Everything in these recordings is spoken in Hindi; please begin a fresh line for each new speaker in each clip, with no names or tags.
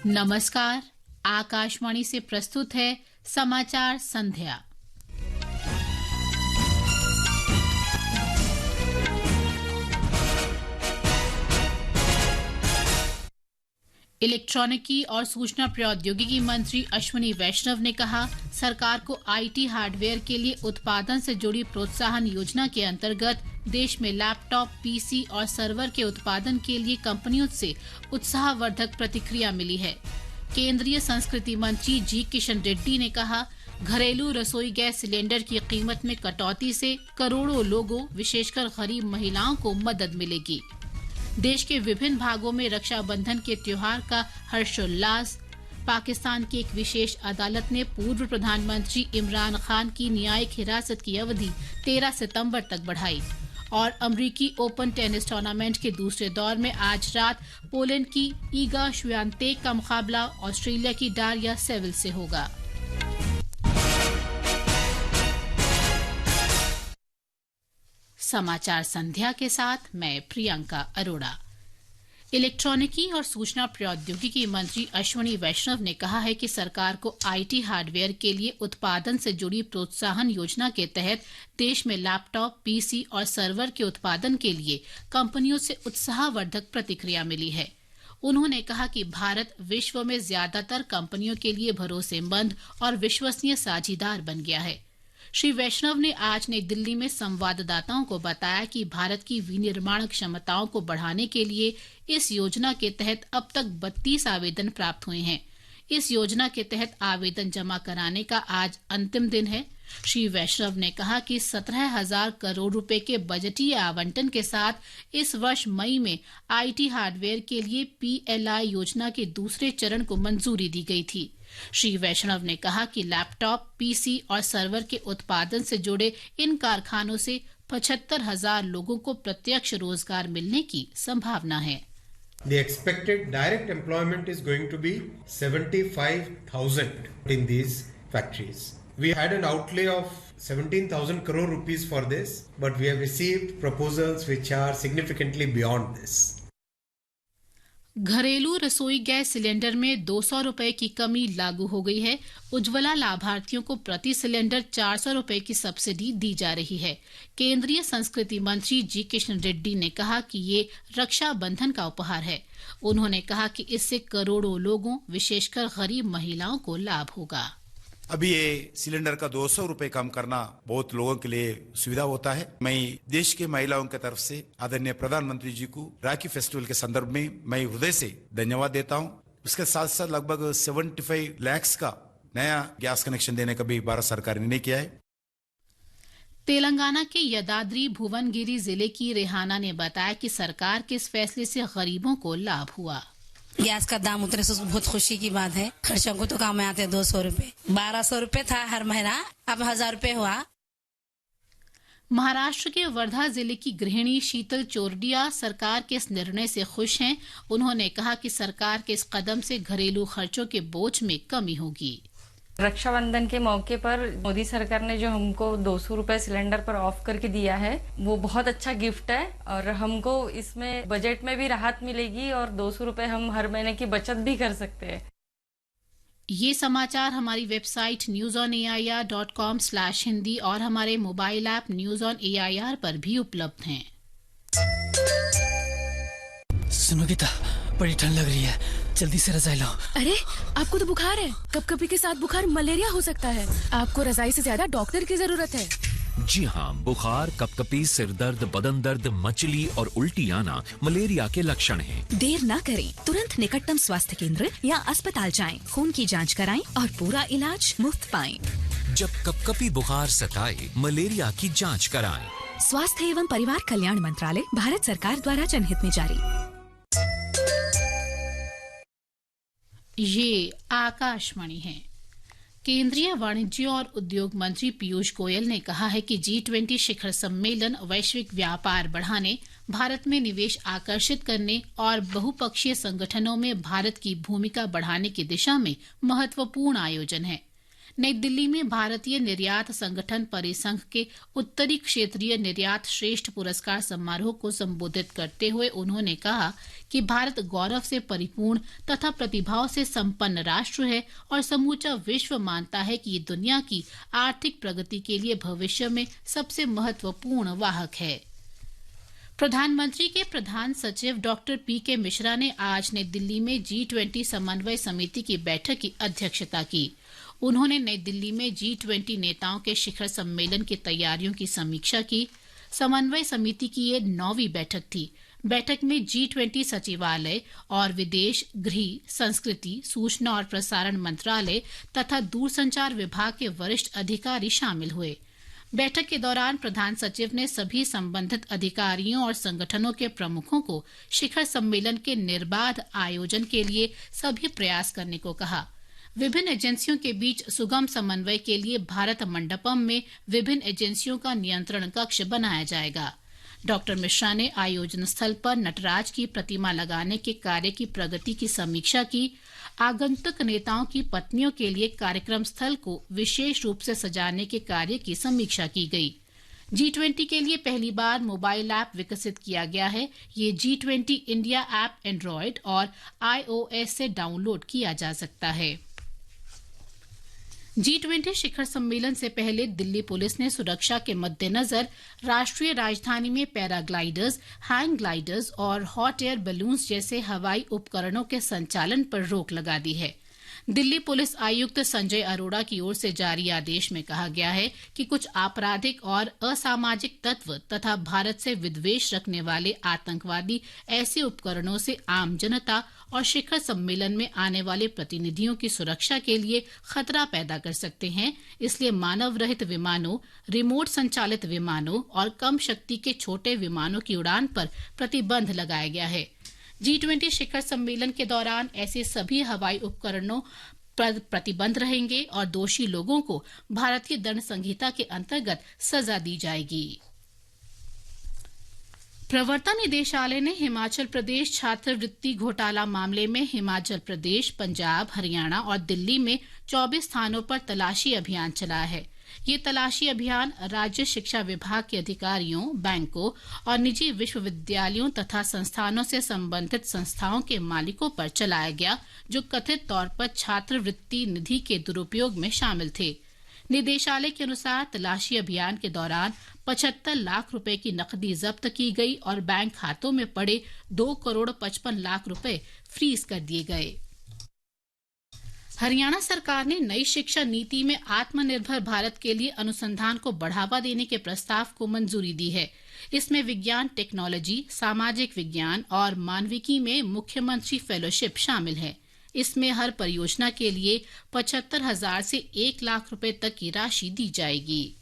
नमस्कार, आकाशवाणी से प्रस्तुत है समाचार संध्या। इलेक्ट्रॉनिकी और सूचना प्रौद्योगिकी मंत्री अश्विनी वैष्णव ने कहा, सरकार को आईटी हार्डवेयर के लिए उत्पादन से जुड़ी प्रोत्साहन योजना के अंतर्गत देश में लैपटॉप, पीसी और सर्वर के उत्पादन के लिए कंपनियों से उत्साहवर्धक प्रतिक्रिया मिली है। केंद्रीय संस्कृति मंत्री जी किशन रेड्डी ने कहा, घरेलू रसोई गैस सिलेंडर की कीमत में कटौती से करोड़ों लोगों, विशेषकर गरीब महिलाओं को मदद मिलेगी। देश के विभिन्न भागों में रक्षाबंधन के त्योहार का हर्षोल्लास। पाकिस्तान की एक विशेष अदालत ने पूर्व प्रधानमंत्री इमरान खान की न्यायिक हिरासत की अवधि 13 सितंबर तक बढ़ाई। और अमरीकी ओपन टेनिस टूर्नामेंट के दूसरे दौर में आज रात पोलैंड की ईगा श्वियातेक का मुकाबला ऑस्ट्रेलिया की डारिया सेविल से होगा। समाचार संध्या के साथ मैं प्रियंका अरोड़ा। इलेक्ट्रॉनिकी और सूचना प्रौद्योगिकी मंत्री अश्विनी वैष्णव ने कहा है कि सरकार को आईटी हार्डवेयर के लिए उत्पादन से जुड़ी प्रोत्साहन योजना के तहत देश में लैपटॉप, पीसी और सर्वर के उत्पादन के लिए कंपनियों से उत्साहवर्धक प्रतिक्रिया मिली है। उन्होंने कहा कि भारत विश्व में ज्यादातर कंपनियों के लिए भरोसेमंद और विश्वसनीय साझीदार बन गया है। श्री वैष्णव ने आज नई दिल्ली में संवाददाताओं को बताया कि भारत की विनिर्माण क्षमताओं को बढ़ाने के लिए इस योजना के तहत अब तक 32 आवेदन प्राप्त हुए हैं। इस योजना के तहत आवेदन जमा कराने का आज अंतिम दिन है। श्री वैष्णव ने कहा कि 17,000 करोड़ रुपए के बजटीय आवंटन के साथ इस वर्ष मई में आईटी हार्डवेयर के लिए पीएलआई योजना के दूसरे चरण को मंजूरी दी गई थी। श्री वैष्णव ने कहा कि लैपटॉप, पीसी और सर्वर के उत्पादन से जुड़े इन कारखानों से 75,000 लोगों को प्रत्यक्ष रोजगार मिलने की संभावना है।
The expected direct employment is going to be 75,000 in these factories. We had an outlay of 17,000 crore rupees for this, but we have received proposals which are significantly beyond this.
घरेलू रसोई गैस सिलेंडर में 200 रुपए की कमी लागू हो गई है। उज्ज्वला लाभार्थियों को प्रति सिलेंडर 400 रुपए की सब्सिडी दी जा रही है। केंद्रीय संस्कृति मंत्री जी किशन रेड्डी ने कहा कि ये रक्षाबंधन का उपहार है। उन्होंने कहा कि इससे करोड़ों लोगों, विशेषकर गरीब महिलाओं को लाभ होगा।
अभी ये सिलेंडर का 200 रुपए कम करना बहुत लोगों के लिए सुविधा होता है। मैं देश के महिलाओं की तरफ से आदरणीय प्रधानमंत्री जी को राखी फेस्टिवल के संदर्भ में मैं हृदय से धन्यवाद देता हूं। उसके साथ साथ लगभग 75 लाख का नया गैस कनेक्शन देने का भी भारत सरकार ने निर्णय किया है।
तेलंगाना के यदाद्री भुवनगिरी जिले की रेहाना ने बताया कि सरकार के इस फैसले से गरीबों को लाभ हुआ।
गैस का दाम उतरे से बहुत खुशी की बात है। खर्चों को तो काम में आते 200 रुपए, 1200 रुपए था हर महीना, अब 1000 रुपए हुआ।
महाराष्ट्र के वर्धा जिले की गृहिणी शीतल चोरडिया सरकार के इस निर्णय से खुश हैं। उन्होंने कहा कि सरकार के इस कदम से घरेलू खर्चों के बोझ में कमी होगी।
रक्षाबंधन के मौके पर मोदी सरकार ने जो हमको 200 रुपए सिलेंडर पर ऑफ करके दिया है, वो बहुत अच्छा गिफ्ट है और हमको इसमें बजट में भी राहत मिलेगी और 200 रुपए हम हर महीने की बचत भी कर सकते हैं।
ये समाचार हमारी वेबसाइट newsonair.com/hindi और हमारे mobile app news on AIR पर भी उपलब्ध हैं।
सुनो गीता, बड़ी ठंड लग रही है, जल्दी से रजाई लाओ।
अरे आपको तो बुखार है। कपकपी के साथ बुखार मलेरिया हो सकता है। आपको रजाई से ज्यादा डॉक्टर की जरूरत है।
जी हाँ, बुखार, कपकपी, सिर दर्द, बदन दर्द, मचली और उल्टी आना मलेरिया के लक्षण हैं।
देर न करें, तुरंत निकटतम स्वास्थ्य केंद्र या अस्पताल जाएं, खून की जांच कराएं और पूरा इलाज मुफ्त पाएं।
जब कपकपी बुखार सताए, मलेरिया की जांच कराएं।
स्वास्थ्य एवं परिवार कल्याण मंत्रालय, भारत सरकार द्वारा जनहित में जारी।
ये आकाशवाणी है। केंद्रीय वाणिज्य और उद्योग मंत्री पीयूष गोयल ने कहा है कि G20 शिखर सम्मेलन वैश्विक व्यापार बढ़ाने, भारत में निवेश आकर्षित करने और बहुपक्षीय संगठनों में भारत की भूमिका बढ़ाने की दिशा में महत्वपूर्ण आयोजन है। नई दिल्ली में भारतीय निर्यात संगठन परिसंघ के उत्तरी क्षेत्रीय निर्यात श्रेष्ठ पुरस्कार समारोह को संबोधित करते हुए उन्होंने कहा कि भारत गौरव से परिपूर्ण तथा प्रतिभाओं से संपन्न राष्ट्र है और समूचा विश्व मानता है कि ये दुनिया की आर्थिक प्रगति के लिए भविष्य में सबसे महत्वपूर्ण वाहक है। प्रधानमंत्री के प्रधान सचिव डॉक्टर पीके मिश्रा ने आज नई दिल्ली में G20 समन्वय समिति की बैठक की अध्यक्षता की। उन्होंने नई दिल्ली में G20 नेताओं के शिखर सम्मेलन की तैयारियों की समीक्षा की। समन्वय समिति की ये 9वीं बैठक थी। बैठक में G20 सचिवालय और विदेश, गृह, संस्कृति, सूचना और प्रसारण मंत्रालय तथा दूरसंचार विभाग के वरिष्ठ अधिकारी शामिल हुए। बैठक के दौरान प्रधान सचिव ने सभी संबंधित अधिकारियों और संगठनों के प्रमुखों को शिखर सम्मेलन के निर्बाध आयोजन के लिए सभी प्रयास करने को कहा। विभिन्न एजेंसियों के बीच सुगम समन्वय के लिए भारत मंडपम में विभिन्न एजेंसियों का नियंत्रण कक्ष बनाया जाएगा। डॉक्टर मिश्रा ने आयोजन स्थल पर नटराज की प्रतिमा लगाने के कार्य की प्रगति की समीक्षा की। आगंतुक नेताओं की पत्नियों के लिए कार्यक्रम स्थल को विशेष रूप से सजाने के कार्य की समीक्षा की गई। G20 के लिए पहली बार मोबाइल ऐप विकसित किया गया है। ये G20 इंडिया ऐप एंड्रॉयड और iOS से डाउनलोड किया जा सकता है। G20 शिखर सम्मेलन से पहले दिल्ली पुलिस ने सुरक्षा के मद्देनजर राष्ट्रीय राजधानी में पैराग्लाइडर्स, हैंग ग्लाइडर्स और हॉट एयर बैलून्स जैसे हवाई उपकरणों के संचालन पर रोक लगा दी है। दिल्ली पुलिस आयुक्त संजय अरोड़ा की ओर से जारी आदेश में कहा गया है कि कुछ आपराधिक और असामाजिक तत्व तथा भारत से विद्वेष रखने वाले आतंकवादी ऐसे उपकरणों से आम जनता और शिखर सम्मेलन में आने वाले प्रतिनिधियों की सुरक्षा के लिए खतरा पैदा कर सकते हैं। इसलिए मानव रहित विमानों, रिमोट संचालित विमानों और कम शक्ति के छोटे विमानों की उड़ान पर प्रतिबंध लगाया गया है। G20 शिखर सम्मेलन के दौरान ऐसे सभी हवाई उपकरणों पर प्रतिबंध रहेंगे और दोषी लोगों को भारतीय दंड संहिता के अंतर्गत सजा दी जाएगी। प्रवर्तन निदेशालय ने हिमाचल प्रदेश छात्रवृत्ति घोटाला मामले में हिमाचल प्रदेश, पंजाब, हरियाणा और दिल्ली में 24 स्थानों पर तलाशी अभियान चलाया है। ये तलाशी अभियान राज्य शिक्षा विभाग के अधिकारियों, बैंकों और निजी विश्वविद्यालयों तथा संस्थानों से संबंधित संस्थाओं के मालिकों पर चलाया गया, जो कथित तौर पर छात्रवृत्ति निधि के दुरुपयोग में शामिल थे। निदेशालय के अनुसार तलाशी अभियान के दौरान 75 लाख रुपए की नकदी जब्त की गई और बैंक खातों में पड़े 2 करोड़ 55 लाख रुपए फ्रीज कर दिए गए। हरियाणा सरकार ने नई शिक्षा नीति में आत्मनिर्भर भारत के लिए अनुसंधान को बढ़ावा देने के प्रस्ताव को मंजूरी दी है। इसमें विज्ञान, टेक्नोलॉजी, सामाजिक विज्ञान और मानविकी में मुख्यमंत्री फेलोशिप शामिल है। इसमें हर परियोजना के लिए 75,000 से 1 लाख रुपए तक की राशि दी जाएगी।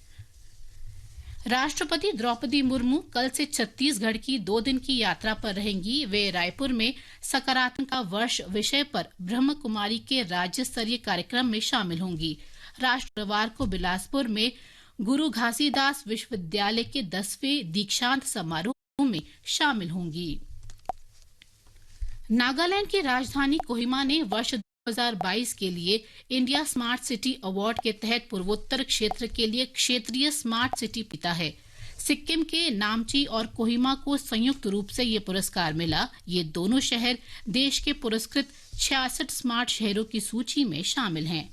राष्ट्रपति द्रौपदी मुर्मू कल से छत्तीसगढ़ की 2 दिन की यात्रा पर रहेंगी। वे रायपुर में सकारात्मक का वर्ष विषय पर ब्रह्म कुमारी के राज्य स्तरीय कार्यक्रम में शामिल होंगी। शुक्रवार को बिलासपुर में गुरु घासीदास विश्वविद्यालय के 10वें दीक्षांत समारोह में शामिल होंगी। नागालैंड की राजधानी कोहिमा ने वर्ष 2022 के लिए इंडिया स्मार्ट सिटी अवार्ड के तहत पूर्वोत्तर क्षेत्र के लिए क्षेत्रीय स्मार्ट सिटी जीता है। सिक्किम के नामची और कोहिमा को संयुक्त रूप से ये पुरस्कार मिला। ये दोनों शहर देश के पुरस्कृत 66 स्मार्ट शहरों की सूची में शामिल हैं।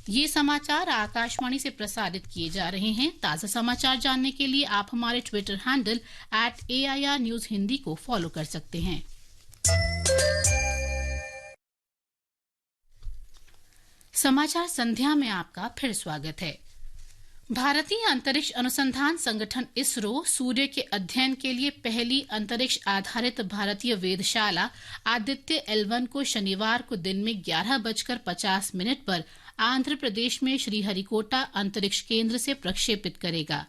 ये समाचार आकाशवाणी से प्रसारित किए जा रहे हैं। ताजा समाचार जानने के लिए आप हमारे Twitter handle @AIR News Hindi को फॉलो कर सकते हैं। समाचार संध्या में आपका फिर स्वागत है। भारतीय अंतरिक्ष अनुसंधान संगठन इसरो सूर्य के अध्ययन के लिए पहली अंतरिक्ष आधारित भारतीय वेधशाला आदित्य L1 को शनिवार को दिन में 11:50 पर आंध्र प्रदेश में श्रीहरिकोटा अंतरिक्ष केंद्र से प्रक्षेपित करेगा।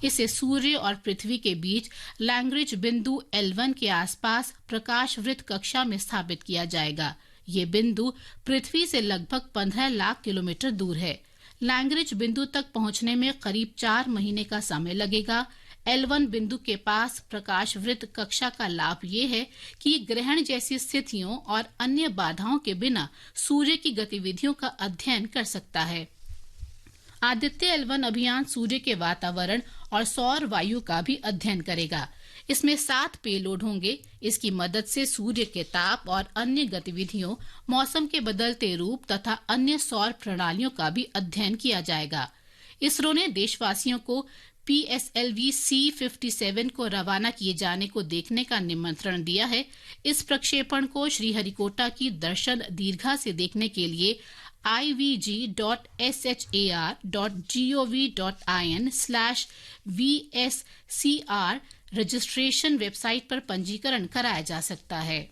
इसे सूर्य और पृथ्वी के बीच लैग्रेंज बिंदु L1 के आसपास प्रकाश वृत्त कक्षा में स्थापित किया जाएगा। ये बिंदु पृथ्वी से लगभग 15 लाख किलोमीटर दूर है। लैग्रेंज बिंदु तक पहुंचने में करीब 4 महीने का समय लगेगा। L1 बिंदु के पास प्रकाश वृत्त कक्षा का लाभ ये है कि ये ग्रहण जैसी स्थितियों और अन्य बाधाओं के बिना सूर्य की गतिविधियों का अध्ययन कर सकता है। आदित्य L1 अभियान सूर्य के वातावरण और सौर वायु का भी अध्ययन करेगा। इसमें 7 पेलोड होंगे। इसकी मदद से सूर्य के ताप और अन्य गतिविधियों, मौसम के बदलते रूप तथा अन्य सौर प्रणालियों का भी अध्ययन किया जाएगा। इसरो ने देशवासियों को PSLV C-57 को रवाना किए जाने को देखने का निमंत्रण दिया है। इस प्रक्षेपण को श्रीहरिकोटा की दर्शन दीर्घा से देखने के लिए ivg.shar.gov.in/VSCR रजिस्ट्रेशन वेबसाइट पर पंजीकरण कराया जा सकता है।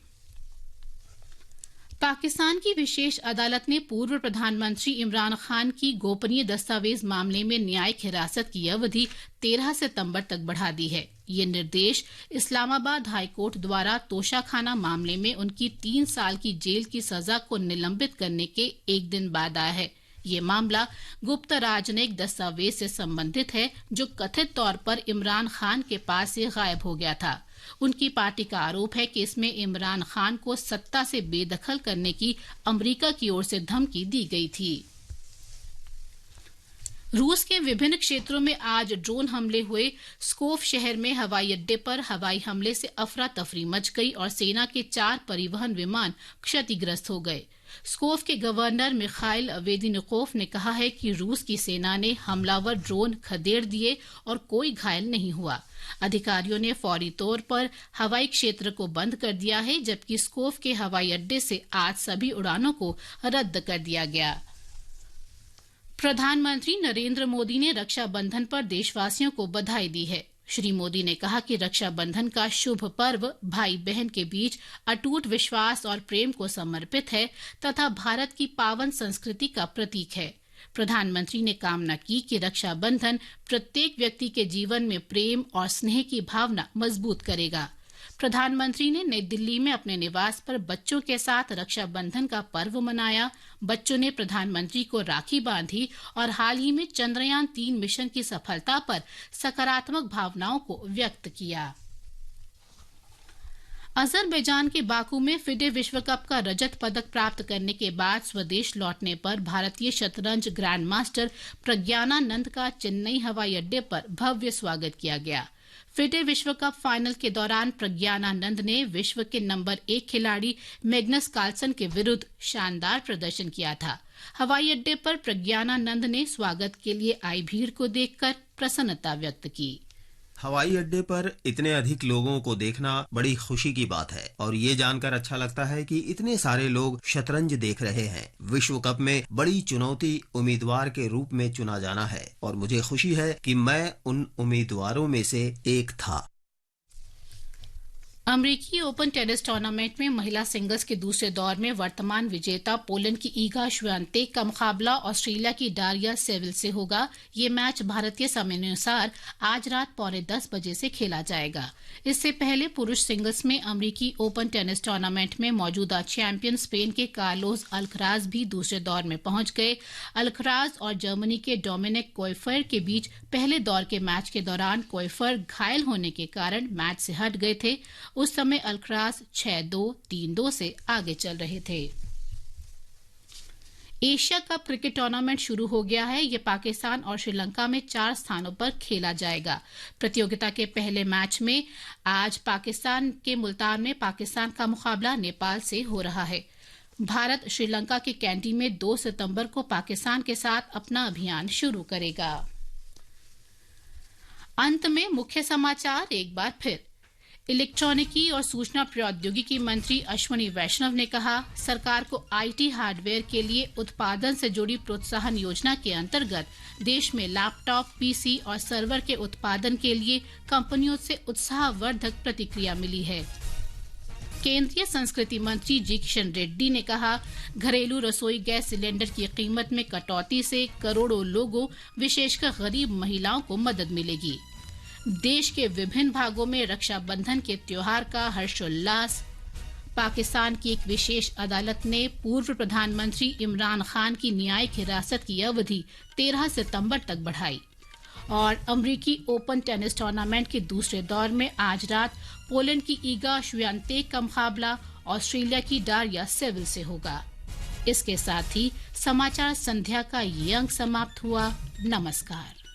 पाकिस्तान की विशेष अदालत ने पूर्व प्रधानमंत्री इमरान खान की गोपनीय दस्तावेज मामले में न्यायिक हिरासत की अवधि 13 सितंबर तक बढ़ा दी है। ये निर्देश इस्लामाबाद हाईकोर्ट द्वारा तोशाखाना मामले में उनकी 3 साल की जेल की सजा को निलंबित करने के एक दिन बाद आया है। ये मामला गुप्त राजनयिक दस्तावेज से संबंधित है जो कथित तौर पर इमरान खान के पास से गायब हो गया था। उनकी पार्टी का आरोप है कि इसमें इमरान खान को सत्ता से बेदखल करने की अमेरिका की ओर से धमकी दी गई थी। रूस के विभिन्न क्षेत्रों में आज ड्रोन हमले हुए। स्कोफ शहर में हवाई अड्डे पर हवाई हमले से अफरा तफरी मच गई और सेना के 4 परिवहन विमान क्षतिग्रस्त हो गए। स्कोफ के गवर्नर मिखाइल वेदिनिकोफ ने कहा है कि रूस की सेना ने हमलावर ड्रोन खदेड़ दिए और कोई घायल नहीं हुआ। अधिकारियों ने फौरी तौर पर हवाई क्षेत्र को बंद कर दिया है, जबकि स्कोफ के हवाई अड्डे से आज सभी उड़ानों को रद्द कर दिया गया। प्रधानमंत्री नरेंद्र मोदी ने रक्षा बंधन पर देशवासियों को बधाई दी है। श्री मोदी ने कहा कि रक्षा बंधन का शुभ पर्व भाई बहन के बीच अटूट विश्वास और प्रेम को समर्पित है तथा भारत की पावन संस्कृति का प्रतीक है। प्रधानमंत्री ने कामना की कि रक्षा बंधन प्रत्येक व्यक्ति के जीवन में प्रेम और स्नेह की भावना मजबूत करेगा। प्रधानमंत्री ने नई दिल्ली में अपने निवास पर बच्चों के साथ रक्षा बंधन का पर्व मनाया। बच्चों ने प्रधानमंत्री को राखी बांधी और हाल ही में चंद्रयान 3 मिशन की सफलता पर सकारात्मक भावनाओं को व्यक्त किया। अजरबैजान के बाकू में फिडे विश्व कप का रजत पदक प्राप्त करने के बाद स्वदेश लौटने पर भारतीय शतरंज ग्रैंड मास्टर प्रज्ञानानंद का चेन्नई हवाई अड्डे पर भव्य स्वागत किया गया। फिडे विश्व कप फाइनल के दौरान प्रज्ञानानंद ने विश्व के नंबर 1 खिलाड़ी मैग्नस कार्लसन के विरुद्ध शानदार प्रदर्शन किया था। हवाई अड्डे पर प्रज्ञानानंद ने स्वागत के लिए आई भीड़ को देखकर प्रसन्नता व्यक्त की।
हवाई अड्डे पर इतने अधिक लोगों को देखना बड़ी खुशी की बात है और ये जानकर अच्छा लगता है कि इतने सारे लोग शतरंज देख रहे हैं। विश्व कप में बड़ी चुनौती उम्मीदवार के रूप में चुना जाना है और मुझे खुशी है कि मैं उन उम्मीदवारों में से एक था।
अमेरिकी ओपन टेनिस टूर्नामेंट में महिला सिंगल्स के दूसरे दौर में वर्तमान विजेता पोलैंड की ईगा श्वियातेक का मुकाबला ऑस्ट्रेलिया की डारिया सेविल से होगा। ये मैच भारतीय समयानुसार आज रात 9:45 बजे से खेला जाएगा। इससे पहले पुरुष सिंगल्स में अमेरिकी ओपन टेनिस टूर्नामेंट में मौजूदा चैंपियन स्पेन के कार्लोस अल्कराज भी दूसरे दौर में पहुंच गए। अल्कराज और जर्मनी के डोमिनिक कोइफर के बीच पहले दौर के मैच के दौरान कोइफर घायल होने के कारण मैच से हट गए थे। उस समय अल्कराज 6-2, 3-2 से आगे चल रहे थे। एशिया कप क्रिकेट टूर्नामेंट शुरू हो गया है। ये पाकिस्तान और श्रीलंका में 4 स्थानों पर खेला जाएगा। प्रतियोगिता के पहले मैच में आज पाकिस्तान के मुल्तान में पाकिस्तान का मुकाबला नेपाल से हो रहा है। भारत श्रीलंका के कैंडी में 2 सितंबर को पाकिस्तान के साथ अपना अभियान शुरू करेगा। अंत में मुख्य समाचार एक बार फिर। इलेक्ट्रॉनिकी और सूचना प्रौद्योगिकी मंत्री अश्वनी वैष्णव ने कहा, सरकार को आईटी हार्डवेयर के लिए उत्पादन से जुड़ी प्रोत्साहन योजना के अंतर्गत देश में लैपटॉप, पीसी और सर्वर के उत्पादन के लिए कंपनियों से उत्साहवर्धक प्रतिक्रिया मिली है। केंद्रीय संस्कृति मंत्री जी किशन रेड्डी ने कहा, घरेलू रसोई गैस सिलेंडर की कीमत में कटौती से करोड़ों लोगों, विशेषकर गरीब महिलाओं को मदद मिलेगी। देश के विभिन्न भागों में रक्षाबंधन के त्योहार का हर्षोल्लास। पाकिस्तान की एक विशेष अदालत ने पूर्व प्रधानमंत्री इमरान खान की न्यायिक हिरासत की अवधि 13 सितंबर तक बढ़ाई। और अमेरिकी ओपन टेनिस टूर्नामेंट के दूसरे दौर में आज रात पोलैंड की ईगा श्वियातेक का मुकाबला ऑस्ट्रेलिया की डारिया सेविल से होगा। इसके साथ ही समाचार संध्या का ये अंक समाप्त हुआ। नमस्कार।